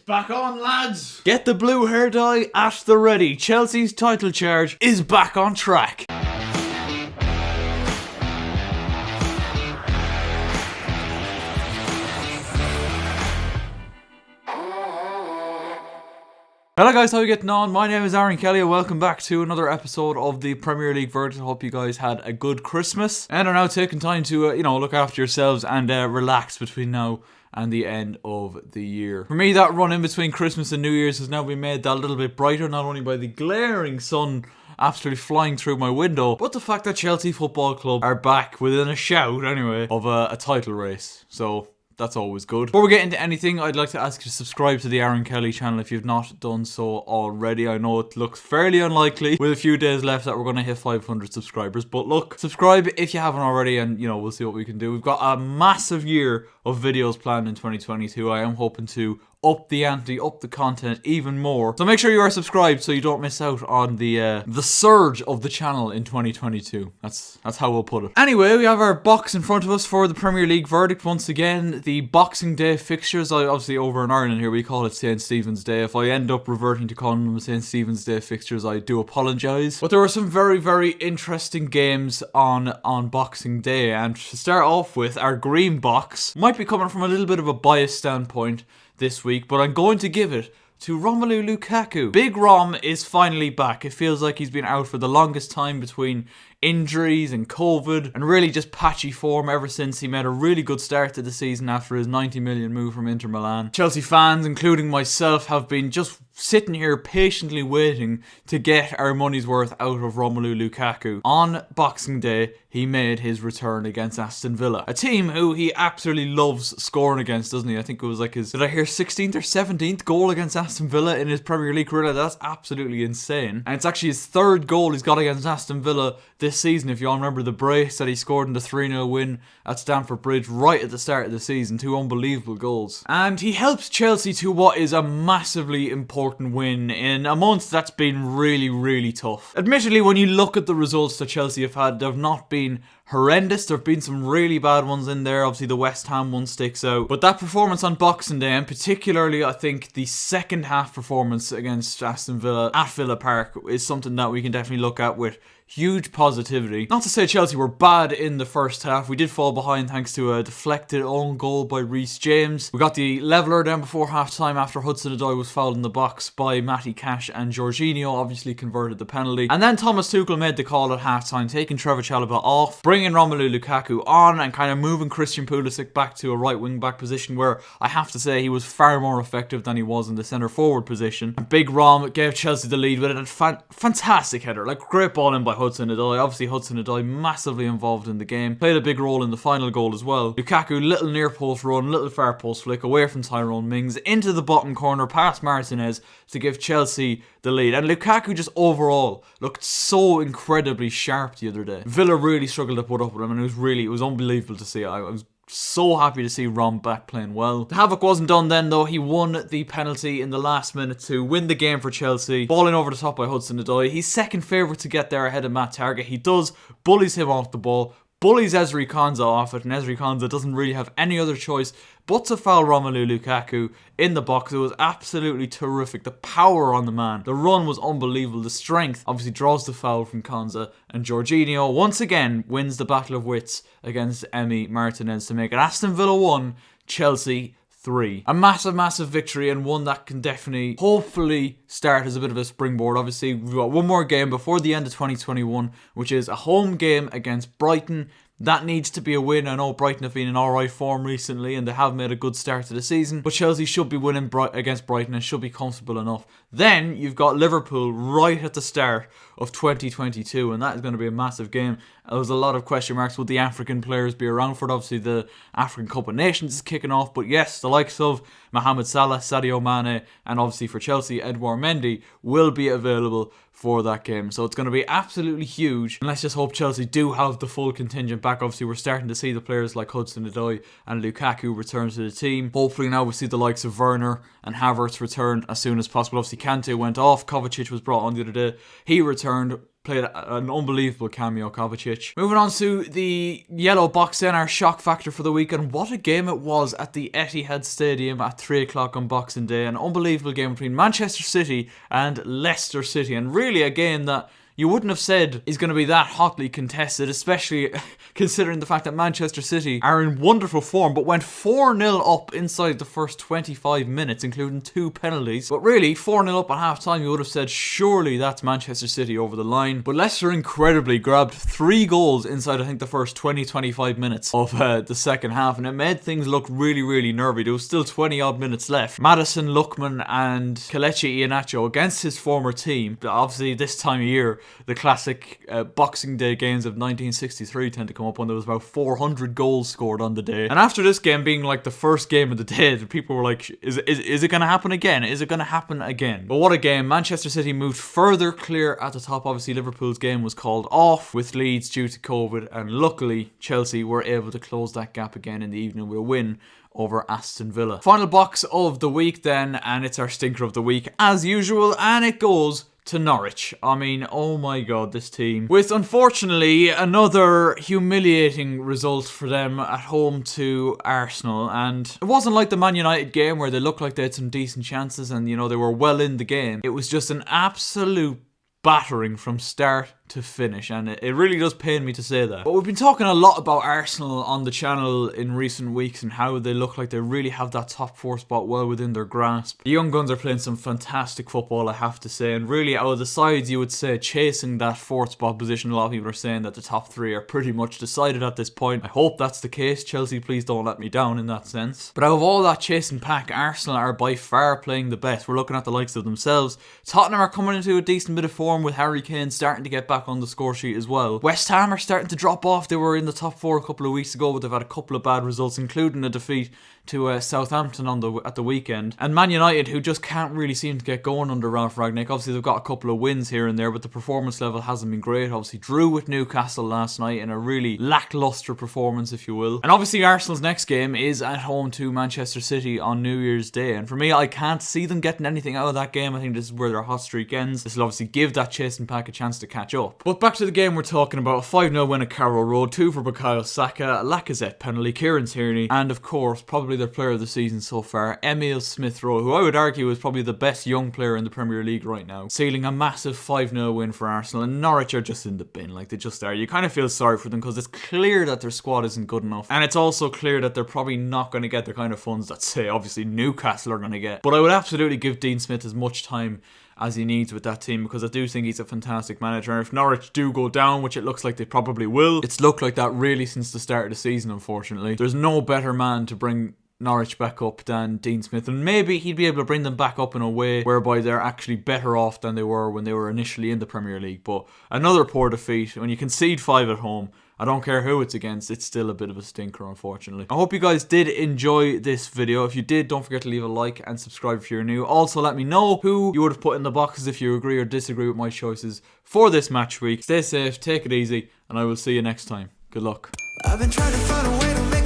back on, lads! Get the blue hair dye at the ready. Chelsea's title charge is back on track. Hello guys, how are you getting on? My name is Aaron Kelly and welcome back to another episode of the Premier League Verdict. I hope you guys had a good Christmas and are now taking time to, look after yourselves and relax between now and the end of the year. For me, that run in between Christmas and New Year's has now been made that little bit brighter, not only by the glaring sun absolutely flying through my window, but the fact that Chelsea Football Club are back within a shout, anyway, of a title race. So that's always good. Before we get into anything, I'd like to ask you to subscribe to the Aaron Kelly channel if you've not done so already. I know it looks fairly unlikely with a few days left that we're going to hit 500 subscribers. But look, subscribe if you haven't already and, we'll see what we can do. We've got a massive year of videos planned in 2022. I am hoping to up the ante, up the content even more. So make sure you are subscribed so you don't miss out on the surge of the channel in 2022. That's how we'll put it. Anyway, we have our box in front of us for the Premier League Verdict once again. The Boxing Day fixtures, obviously over in Ireland here we call it St. Stephen's Day. If I end up reverting to calling them St. Stephen's Day fixtures, I do apologise. But there were some very, very interesting games on Boxing Day. And to start off with, our green box might be coming from a little bit of a biased standpoint this week, but I'm going to give it to Romelu Lukaku. Big Rom is finally back. It feels like he's been out for the longest time between injuries and COVID and really just patchy form ever since he made a really good start to the season after his 90 million move from Inter Milan. Chelsea fans, including myself, have been just sitting here patiently waiting to get our money's worth out of Romelu Lukaku. On Boxing Day, he made his return against Aston Villa, a team who he absolutely loves scoring against, doesn't he? I think it was like his, did I hear 16th or 17th goal against Aston Villa in his Premier League career? That's absolutely insane. And it's actually his third goal he's got against Aston Villa this season. If you all remember the brace that he scored in the 3-0 win at Stamford Bridge right at the start of the season, two unbelievable goals. And he helps Chelsea to what is a massively important win in a month that's been really, really tough. Admittedly, when you look at the results that Chelsea have had, they've not been horrendous. There have been some really bad ones in there. Obviously the West Ham one sticks out, but that performance on Boxing Day, and particularly I think the second half performance against Aston Villa at Villa Park, is something that we can definitely look at with huge positivity. Not to say Chelsea were bad in the first half. We did fall behind thanks to a deflected own goal by Reece James. We got the leveller down before half time after Hudson-Odoi was fouled in the box by Matty Cash, and Jorginho obviously converted the penalty. And then Thomas Tuchel made the call at half time, taking Trevor Chalobah off, bringing Romelu Lukaku on and kind of moving Christian Pulisic back to a right wing back position where I have to say he was far more effective than he was in the centre forward position. And Big Rom gave Chelsea the lead with a fantastic header, like great ball in by Hudson-Odoi. Obviously Hudson-Odoi massively involved in the game, played a big role in the final goal as well. Lukaku, little near post run, little far post flick away from Tyrone Mings into the bottom corner past Martinez to give Chelsea the lead. And Lukaku just overall looked so incredibly sharp the other day. Villa really struggled to put up with him, and it was unbelievable to see. I was so happy to see Rom back playing well. The havoc wasn't done then though. He won the penalty in the last minute to win the game for Chelsea, balling over the top by Hudson-Odoi. He's second favourite to get there ahead of Matt Targett. He does, bullies him off the ball, bullies Ezri Konsa off it, and Ezri Konsa doesn't really have any other choice but to foul Romelu Lukaku in the box. It was absolutely terrific. The power on the man. The run was unbelievable. The strength obviously draws the foul from Konsa, and Jorginho once again wins the battle of wits against Emi Martinez to make it Aston Villa 1, Chelsea 3. A massive, massive victory, and one that can definitely, hopefully, start as a bit of a springboard. Obviously, we've got one more game before the end of 2021, which is a home game against Brighton. That needs to be a win. I know Brighton have been in alright form recently and they have made a good start to the season, but Chelsea should be winning against Brighton and should be comfortable enough. Then you've got Liverpool right at the start of 2022, and that is going to be a massive game. There was a lot of question marks. Would the African players be around for it? Obviously the African Cup of Nations is kicking off, but yes, the likes of Mohamed Salah, Sadio Mane, and obviously for Chelsea, Edouard Mendy will be available for that game. So it's going to be absolutely huge, and let's just hope Chelsea do have the full contingent back. Obviously we're starting to see the players like Hudson-Odoi and Lukaku return to the team. Hopefully now we see the likes of Werner and Havertz return as soon as possible. Obviously Kante went off, Kovacic was brought on the other day, he returned. played an unbelievable cameo, Kovacic. Moving on to the yellow box then, our shock factor for the weekend. What a game it was at the Etihad Stadium at 3 o'clock on Boxing Day. An unbelievable game between Manchester City and Leicester City, and really a game that you wouldn't have said is going to be that hotly contested, especially considering the fact that Manchester City are in wonderful form, but went 4-0 up inside the first 25 minutes, including 2 penalties. But really, 4-0 up at half-time, you would have said, surely that's Manchester City over the line. But Leicester incredibly grabbed 3 goals inside, I think, the first 20-25 minutes of the second half, and it made things look really, really nervy. There was still 20-odd minutes left. Maddison, Lookman and Kelechi Iheanacho against his former team. Obviously, this time of year, the classic Boxing Day games of 1963 tend to come up when there was about 400 goals scored on the day. And after this game being like the first game of the day, people were like, is it going to happen again? Is it going to happen again? But what a game. Manchester City moved further clear at the top. Obviously, Liverpool's game was called off with Leeds due to COVID, and luckily Chelsea were able to close that gap again in the evening with a win over Aston Villa. Final box of the week then, and it's our stinker of the week as usual, and it goes to Norwich. I mean, oh my god, this team. With, unfortunately, another humiliating result for them at home to Arsenal. And it wasn't like the Man United game where they looked like they had some decent chances and, you know, they were well in the game. It was just an absolute battering from start to finish, and it really does pain me to say that. But we've been talking a lot about Arsenal on the channel in recent weeks and how they look like they really have that top 4 spot well within their grasp. The young guns are playing some fantastic football, I have to say, and really out of the sides you would say chasing that 4th spot position, a lot of people are saying that the top 3 are pretty much decided at this point. I hope that's the case. Chelsea, please don't let me down in that sense. But out of all that chasing pack, Arsenal are by far playing the best. We're looking at the likes of themselves. Tottenham are coming into a decent bit of form with Harry Kane starting to get back on the score sheet as well. West Ham are starting to drop off. They were in the top 4 a couple of weeks ago, but they've had a couple of bad results, including a defeat to Southampton at the weekend. And Man United, who just can't really seem to get going under Ralph Rangnick. Obviously, they've got a couple of wins here and there, but the performance level hasn't been great. Obviously, drew with Newcastle last night in a really lackluster performance, if you will. And obviously, Arsenal's next game is at home to Manchester City on New Year's Day. And for me, I can't see them getting anything out of that game. I think this is where their hot streak ends. This will obviously give that chasing pack a chance to catch up. But back to the game we're talking about. A 5-0 win at Carrow Road, 2 for Bukayo Saka, Lacazette penalty, Kieran Tierney, and of course, probably their player of the season so far, Emile Smith-Rowe, who I would argue is probably the best young player in the Premier League right now, sealing a massive 5-0 win for Arsenal. And Norwich are just in the bin, like they just are. You kind of feel sorry for them because it's clear that their squad isn't good enough, and it's also clear that they're probably not going to get the kind of funds that, say, obviously Newcastle are going to get. But I would absolutely give Dean Smith as much time as he needs with that team, because I do think he's a fantastic manager. And if Norwich do go down, which it looks like they probably will, it's looked like that really since the start of the season, unfortunately. There's no better man to bring Norwich back up than Dean Smith, and maybe he'd be able to bring them back up in a way whereby they're actually better off than they were when they were initially in the Premier League. But another poor defeat. When you concede 5 at home, I don't care who it's against, it's still a bit of a stinker, unfortunately. I hope you guys did enjoy this video. If you did, don't forget to leave a like and subscribe if you're new. Also, let me know who you would have put in the boxes if you agree or disagree with my choices for this match week. Stay safe, take it easy, and I will see you next time. Good luck. I've been trying to find a way to make